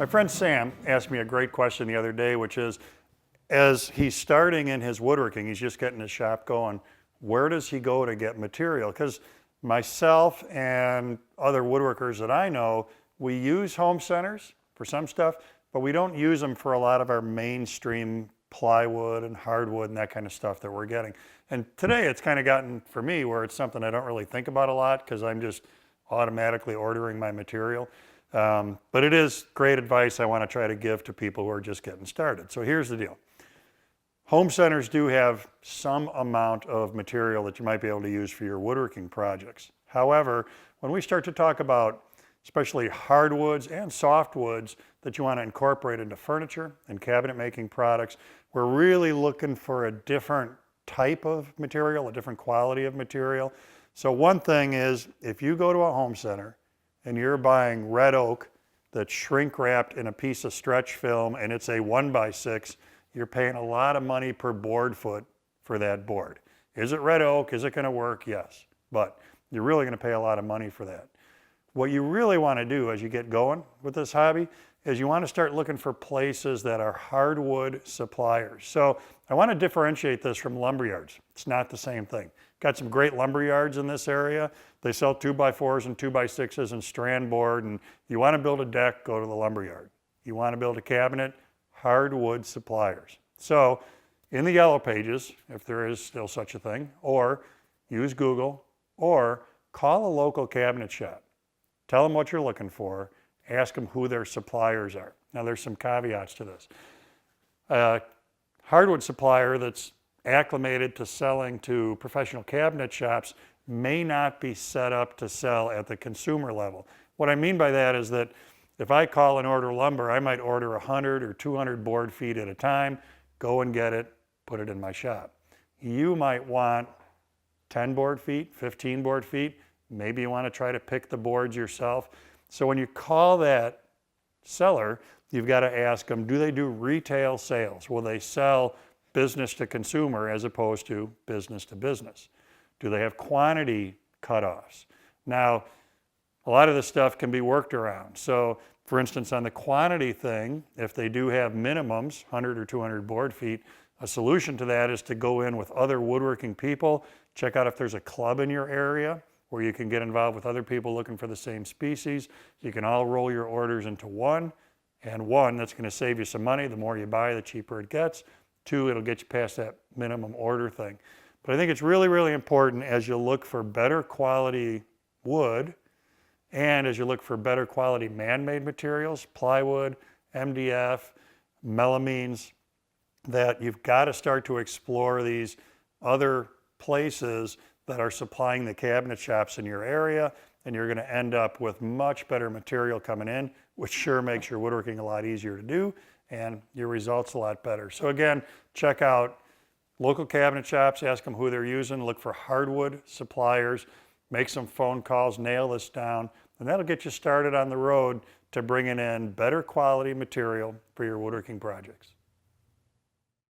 My friend Sam asked me a great question the other day, which is, as he's starting in his woodworking, he's just getting his shop going, where does he go to get material? Because myself and other woodworkers that I know, we use home centers for some stuff, but we don't use them for a lot of our mainstream plywood and hardwood and that kind of stuff that we're getting. And today it's kind of gotten, for me, where it's something I don't really think about a lot because I'm just automatically ordering my material. But it is great advice I want to try to give to people who are just getting started. So here's the deal. Home centers do have some amount of material that you might be able to use for your woodworking projects. However, when we start to talk about especially hardwoods and softwoods that you want to incorporate into furniture and cabinet making products, we're really looking for a different type of material, a different quality of material. So one thing is, if you go to a home center and you're buying red oak that's shrink wrapped in a piece of stretch film and it's a 1x6, you're paying a lot of money per board foot for that board. Is it red oak? Is it going to work? Yes, but you're really going to pay a lot of money for that. What you really want to do as you get going with this hobby is you want to start looking for places that are hardwood suppliers. So I want to differentiate this from lumber yards. It's not the same thing. Got some great lumber yards in this area. They sell 2x4s and 2x6s and strand board, and you want to build a deck, go to the lumber yard. You want to build a cabinet, hardwood suppliers. So in the yellow pages, if there is still such a thing, or use Google, or call a local cabinet shop. Tell them what you're looking for. Ask them who their suppliers are. Now there's some caveats to this. A hardwood supplier that's acclimated to selling to professional cabinet shops may not be set up to sell at the consumer level. What I mean by that is that if I call and order lumber, I might order 100 or 200 board feet at a time, go and get it, put it in my shop. You might want 10 board feet, 15 board feet. Maybe you want to try to pick the boards yourself. So when you call that seller, you've got to ask them, do they do retail sales? Will they sell business to consumer as opposed to business to business? Do they have quantity cutoffs? Now, a lot of this stuff can be worked around. So for instance, on the quantity thing, if they do have minimums, 100 or 200 board feet, a solution to that is to go in with other woodworking people, check out if there's a club in your area where you can get involved with other people looking for the same species. You can all roll your orders into one, and one, that's going to save you some money. The more you buy, the cheaper it gets. Two, it'll get you past that minimum order thing. But I think it's really, really important as you look for better quality wood and as you look for better quality man-made materials, plywood, MDF, melamines, that you've got to start to explore these other places that are supplying the cabinet shops in your area, and you're going to end up with much better material coming in, which sure makes your woodworking a lot easier to do and your results a lot better. So again, check out local cabinet shops, ask them who they're using, look for hardwood suppliers, make some phone calls, nail this down, and that'll get you started on the road to bringing in better quality material for your woodworking projects.